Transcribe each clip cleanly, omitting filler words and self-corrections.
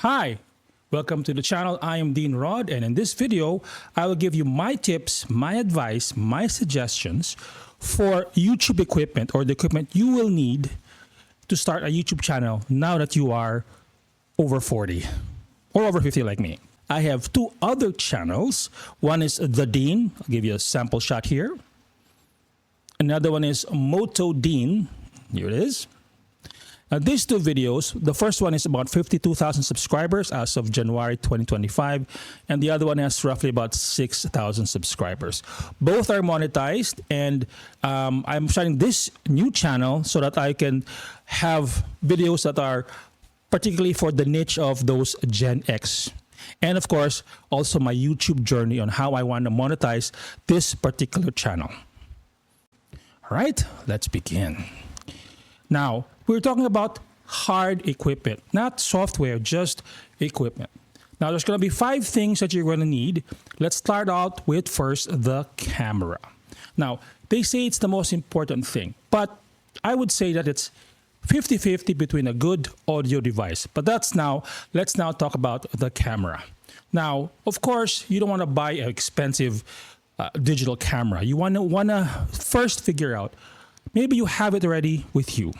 Hi, welcome to the channel. I am Dean Rod, and in this video, I will give you my tips, my advice, my suggestions for YouTube equipment or the equipment you will need to start a YouTube channel now that you are over 40 or over 50 like me. I have two other channels. One is The Dean. I'll give you a sample shot here. Another one is Moto Dean. Here it is. Now, these two videos, the first one is about 52,000 subscribers as of January 2025, and the other one has roughly about 6,000 subscribers. Both are monetized, and I'm starting this new channel so that I can have videos that are particularly for the niche of those Gen X. And of course, also my YouTube journey on how I want to monetize this particular channel. All right, let's begin. Now, we're talking about hard equipment, not software, just equipment. Now, there's going to be 5 things that you're going to need. Let's start out with first the camera. Now, they say it's the most important thing, but I would say that it's 50-50 between a good audio device. But let's now talk about the camera. Now, of course, you don't want to buy an expensive digital camera. You want to first figure out, maybe you have it already with you.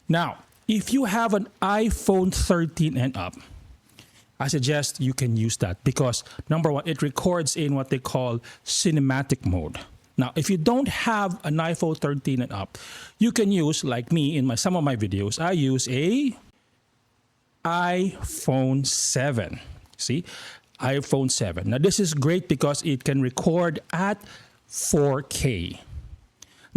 Now, if you have an iPhone 13 and up, I suggest you can use that because number one, it records in what they call cinematic mode. Now, if you don't have an iPhone 13 and up, you can use, like me in some of my videos, I use a iPhone 7. See, iPhone 7. Now, this is great because it can record at 4K.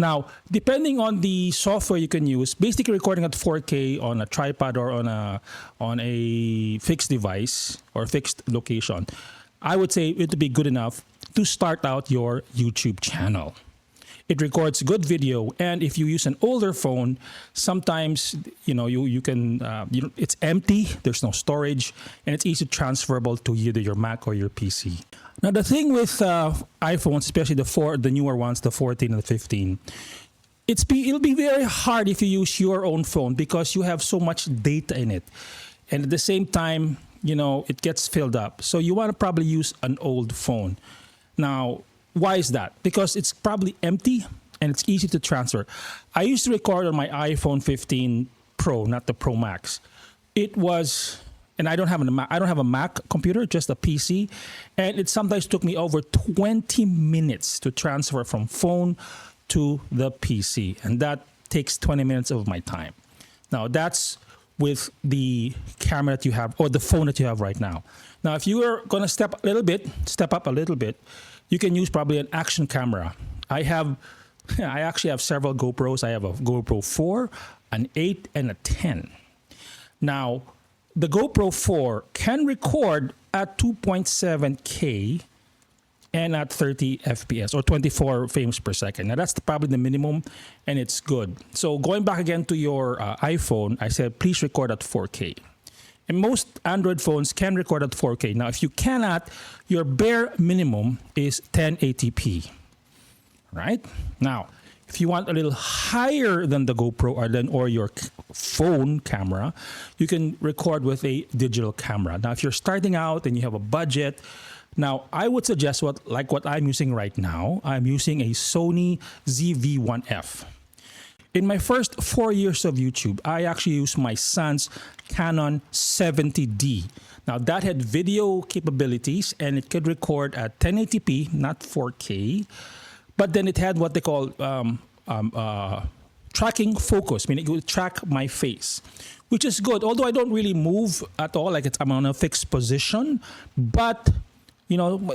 Now, depending on the software you can use, basically recording at 4K on a tripod or on a fixed device or fixed location, I would say it would be good enough to start out your YouTube channel. It records good video, and if you use an older phone, sometimes you can it's empty, there's no storage, and it's easy transferable to either your Mac or your PC. Now, the thing with iPhones, especially the newer ones, the 14 and the 15, it'll be very hard if you use your own phone because you have so much data in it, and at the same time, it gets filled up. So you want to probably use an old phone. Now, why is that? Because it's probably empty and it's easy to transfer. I used to record on my iPhone 15 Pro, not the Pro Max. It was, and I don't have a Mac computer, just a PC, and it sometimes took me over 20 minutes to transfer from phone to the PC, and that takes 20 minutes of my time. Now, that's with the camera that you have or the phone that you have right now. Now, if you are going to step up a little bit, you can use probably an action camera. I actually have several GoPros. I have a GoPro 4, an 8, and a 10. Now, the GoPro 4 can record at 2.7K and at 30 FPS or 24 frames per second. Now, that's probably the minimum, and it's good. So going back again to your iPhone, I said, please record at 4K. And most Android phones can record at 4K. Now, if you cannot, your bare minimum is 1080p, right? Now, if you want a little higher than the GoPro or your phone camera, you can record with a digital camera. Now, if you're starting out and you have a budget, now I would suggest what I'm using right now. I'm using a Sony ZV-1F. In my first 4 years of YouTube, I actually used my son's Canon 70D. Now, that had video capabilities, and it could record at 1080p, not 4K. But then it had what they call tracking focus, meaning it would track my face, which is good. Although I don't really move at all, like I'm on a fixed position, but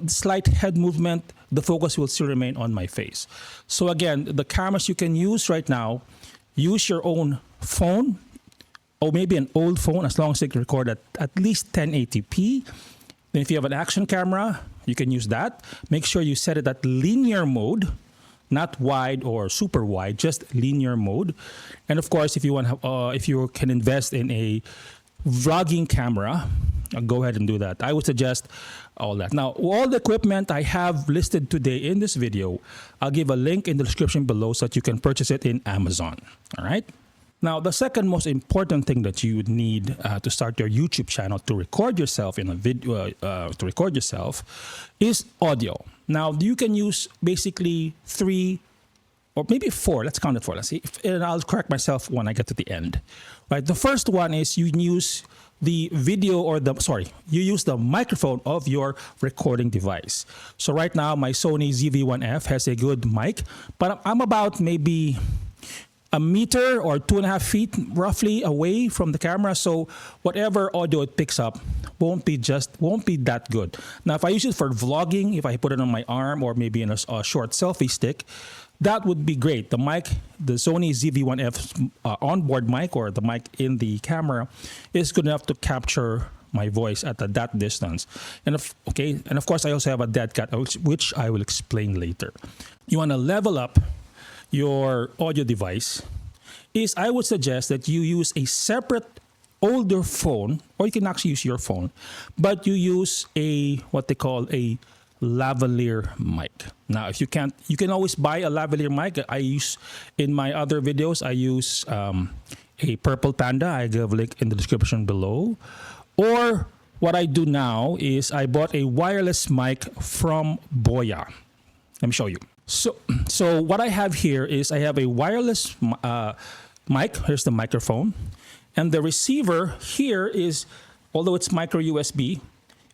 slight head movement, the focus will still remain on my face. So again, the cameras you can use right now, use your own phone or maybe an old phone as long as it can record at least 1080p. Then if you have an action camera, you can use that. Make sure you set it at linear mode, not wide or super wide, just linear mode. And of course, if you can invest in a vlogging camera, go ahead and do that. I would suggest all that. Now, all the equipment I have listed today in this video, I'll give a link in the description below so that you can purchase it in Amazon. All right. Now, the second most important thing that you would need to start your YouTube channel to record yourself in a video, to record yourself, is audio. Now, you can use basically 3 or maybe 4. Let's count it 4. Let's see. And I'll correct myself when I get to the end. Right. The first one is you use the video or you use the microphone of your recording device. So right now, my Sony ZV-1F has a good mic, but I'm about maybe a meter or 2.5 feet roughly away from the camera. So whatever audio it picks up won't be that good. Now, if I use it for vlogging, if I put it on my arm or maybe in a short selfie stick, that would be great. The mic, the Sony ZV-1F onboard mic or the mic in the camera is good enough to capture my voice at that distance. And of course, I also have a dead cat, which I will explain later. You want to level up your audio device. I would suggest that you use a separate older phone, or you can actually use your phone, but you use what they call a lavalier mic. Now, if you can't, you can always buy a lavalier mic. In my other videos, I use a Purple Panda. I give a link in the description below. Or what I do now is I bought a wireless mic from Boya. Let me show you. So what I have here is I have a wireless mic. Here's the microphone. And the receiver here is, although it's micro USB,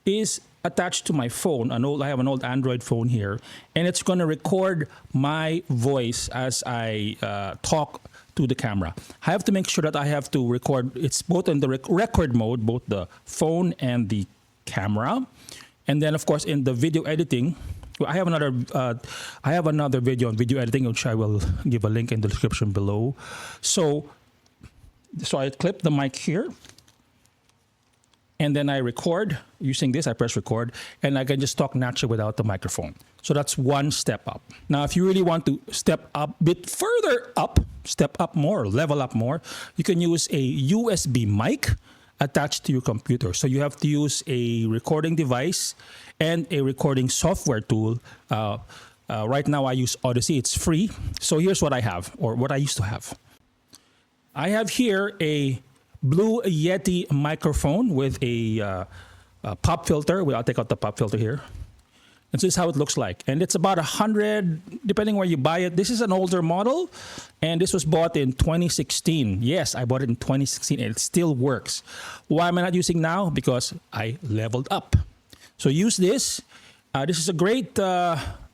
is attached to my phone. I have an old Android phone here, and it's going to record my voice as I talk to the camera. I have to make sure that I have to record. It's both in the record mode, both the phone and the camera. And then, of course, in the video editing, I have another video on video editing, which I will give a link in the description below. So I clip the mic here, and then I record using this. I press record, and I can just talk naturally without the microphone. So that's one step up. Now, if you really want to step up a bit further up, step up more, level up more, you can use a USB mic attached to your computer. So you have to use a recording device and a recording software tool. Right now I use Odyssey. It's free. So here's what I have, or what I used to have. I have here a Blue Yeti microphone with a pop filter. I'll take out the pop filter here. And this is how it looks like. And it's about 100, depending where you buy it. This is an older model, and this was bought in 2016. Yes, I bought it in 2016, and it still works. Why am I not using now? Because I leveled up. So use this. This is a great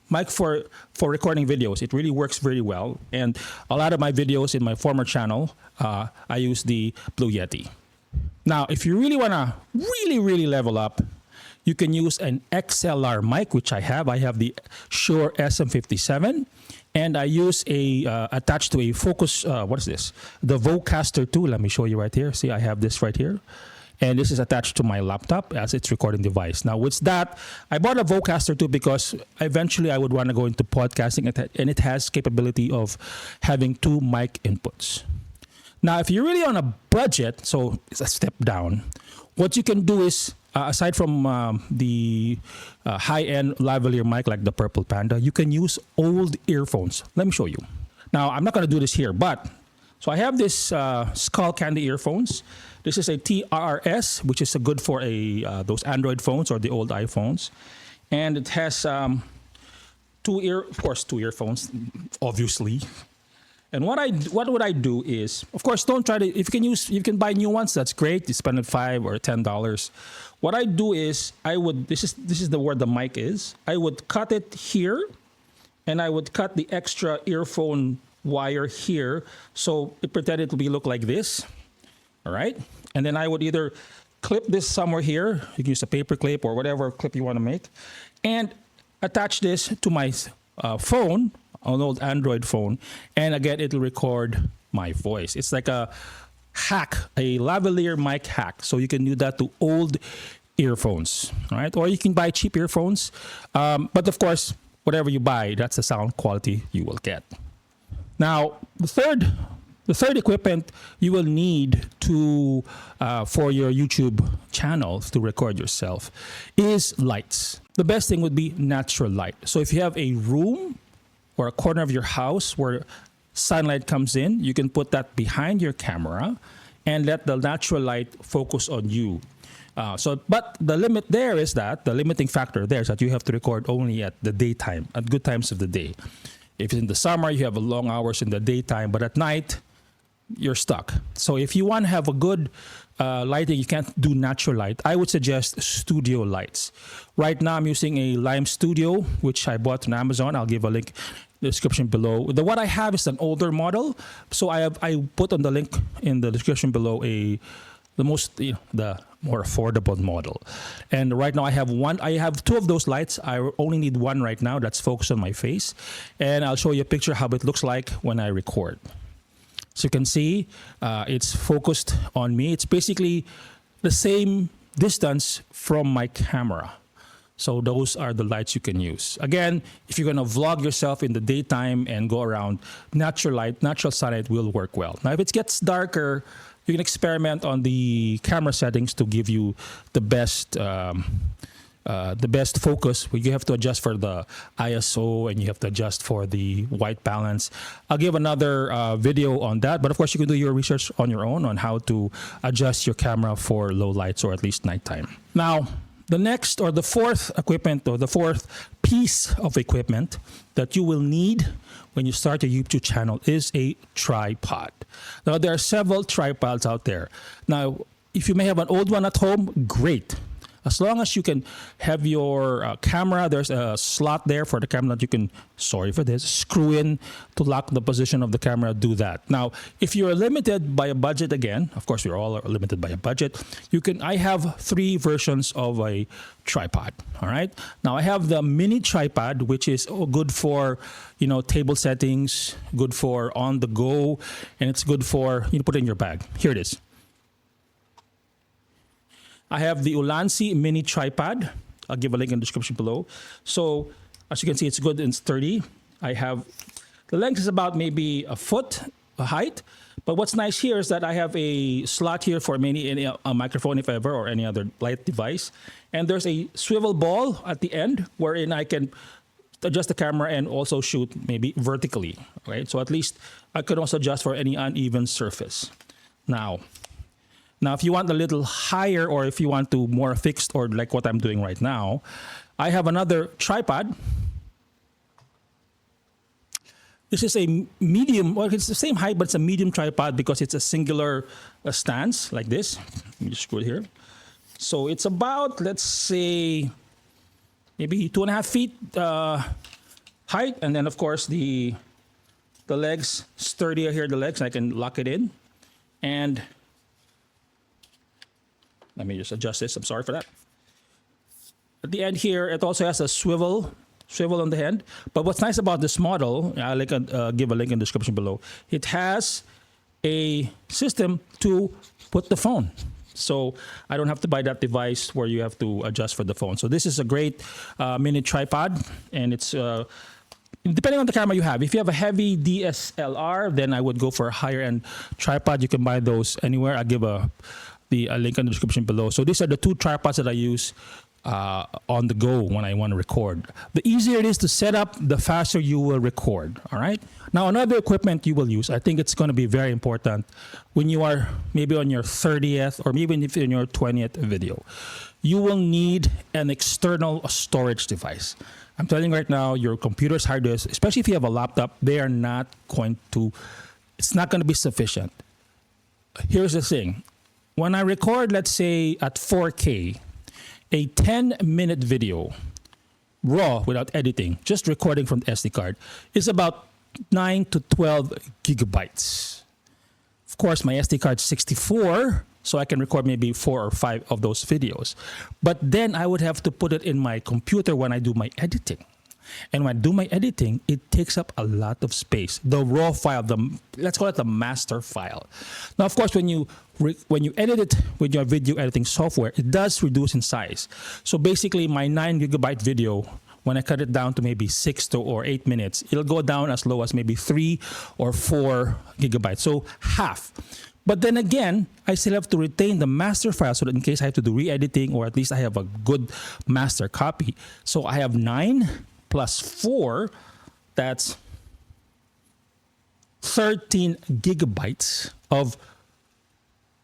mic for recording videos. It really works very well. And a lot of my videos in my former channel, I use the Blue Yeti. Now, if you really want to really level up, you can use an XLR mic, which I have. I have the Shure SM57, and I use attached to a Focus, what is this? The Vocaster 2. Let me show you right here. See, I have this right here. And this is attached to my laptop as its recording device. Now, with that, I bought a Vocaster 2 because eventually I would want to go into podcasting, and it has capability of having 2 mic inputs. Now, if you're really on a budget, so it's a step down, what you can do is, aside from the high-end lavalier mic like the Purple Panda, you can use old earphones. Let me show you. Now, I'm not going to do this here, but so I have this Skull Candy earphones. This is a TRS, which is good for those Android phones or the old iPhones. And it has 2 earphones, obviously. And what would I do is, of course, don't try to, if you can buy new ones, that's great. You spend it $5 or $10. What I do is, this is where the mic is. I would cut it here, and I would cut the extra earphone wire here, so it pretended to look like this. All right, and then I would either clip this somewhere here. You can use a paper clip or whatever clip you want to make, and attach this to my phone, an old Android phone, and again, it'll record my voice. It's like a hack, a lavalier mic hack. So you can do that to old earphones, all right? Or you can buy cheap earphones. But of course, whatever you buy, that's the sound quality you will get. Now, the third equipment you will need for your YouTube channel to record yourself is lights. The best thing would be natural light. So if you have a room or a corner of your house where sunlight comes in, you can put that behind your camera and let the natural light focus on you. But the limit there is that, the limiting factor there is that you have to record only at the daytime, at good times of the day. If it's in the summer, you have long hours in the daytime, but at night, you're stuck. So if you want to have a good lighting, you can't do natural light, I would suggest studio lights. Right now, I'm using a Lime Studio, which I bought on Amazon. I'll give a link in the description below. What I have is an older model, so I put on the link in the description below the more affordable model. And right now I have two of those lights. I only need one right now that's focused on my face. And I'll show you a picture how it looks like when I record. So you can see it's focused on me. It's basically the same distance from my camera. So those are the lights you can use. Again, if you're going to vlog yourself in the daytime and go around, natural light, natural sunlight will work well. Now, if it gets darker, you can experiment on the camera settings to give you the best focus. You have to adjust for the ISO and you have to adjust for the white balance. I'll give another video on that, but of course you can do your research on your own on how to adjust your camera for low lights or at least nighttime. Now, the next or the fourth equipment or the fourth piece of equipment that you will need when you start your YouTube channel is a tripod. Now, there are several tripods out there. Now, if you may have an old one at home, great. As long as you can have your camera, there's a slot there for the camera that you can, sorry for this, screw in to lock the position of the camera, do that. Now, if you're limited by a budget, again, of course, we're all limited by a budget, I have three versions of a tripod, all right? Now, I have the mini tripod, which is good for, table settings, good for on the go, and it's good for, put it in your bag. Here it is. I have the Ulanzi mini tripod. I'll give a link in the description below. So as you can see, it's good and sturdy. The length is about maybe a foot height. But what's nice here is that I have a slot here for a microphone, if ever, or any other light device. And there's a swivel ball at the end wherein I can adjust the camera and also shoot maybe vertically. Right? So at least I could also adjust for any uneven surface. Now, if you want a little higher or if you want to more fixed or like what I'm doing right now, I have another tripod. This is a medium, well, it's the same height, but it's a medium tripod because it's a singular stance like this. Let me just screw it here. So it's about, let's say, maybe 2.5 feet height. And then, of course, the legs, sturdier here, the legs, I can lock it in. And let me just adjust this. I'm sorry for that. At the end here, it also has a swivel on the end. But what's nice about this model, I'll give a link in the description below. It has a system to put the phone. So I don't have to buy that device where you have to adjust for the phone. So this is a great mini tripod, and it's depending on the camera you have. If you have a heavy DSLR, then I would go for a higher end tripod. You can buy those anywhere. I'll give a link in the description below. So these are the two tripods that I use on the go when I want to record. The easier it is to set up, the faster you will record. All right. Now, another equipment you will use, I think it's going to be very important when you are maybe on your 30th or maybe if in your 20th video. You will need an external storage device. I'm telling you right now, your computer's hard disk, especially if you have a laptop, it's not going to be sufficient. Here's the thing. When I record, let's say at 4K, a 10-minute video, raw without editing, just recording from the SD card, is about 9 to 12 gigabytes. Of course, my SD card is 64, so I can record maybe 4 or 5 of those videos. But then I would have to put it in my computer when I do my editing. And when I do my editing, it takes up a lot of space. The raw file, let's call it the master file. Now, of course, when you edit it with your video editing software, it does reduce in size. So basically, my 9 gigabyte video, when I cut it down to maybe 6 or 8 minutes, it'll go down as low as maybe 3 or 4 gigabytes. So half. But then again, I still have to retain the master file so that in case I have to do re-editing or at least I have a good master copy. So I have 9 plus 4, that's 13 gigabytes of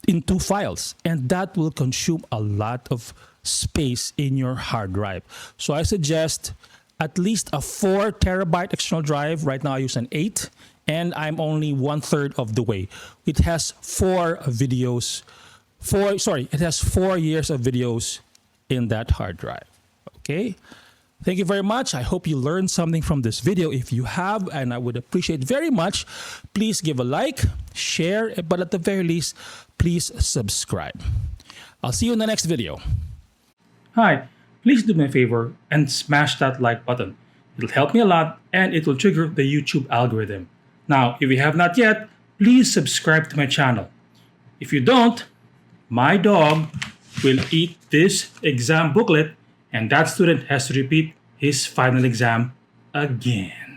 in 2 files, and that will consume a lot of space in your hard drive. So I suggest at least a 4 terabyte external drive. Right now I use an 8, and I'm only 1/3 of the way. It has 4 videos, it has 4 years of videos in that hard drive. Okay. Thank you very much. I hope you learned something from this video. If you have, and I would appreciate very much, please give a like, share, but at the very least, please subscribe. I'll see you in the next video. Hi, please do me a favor and smash that like button. It'll help me a lot and it will trigger the YouTube algorithm. Now, if you have not yet, please subscribe to my channel. If you don't, my dog will eat this exam booklet, and that student has to repeat his final exam again.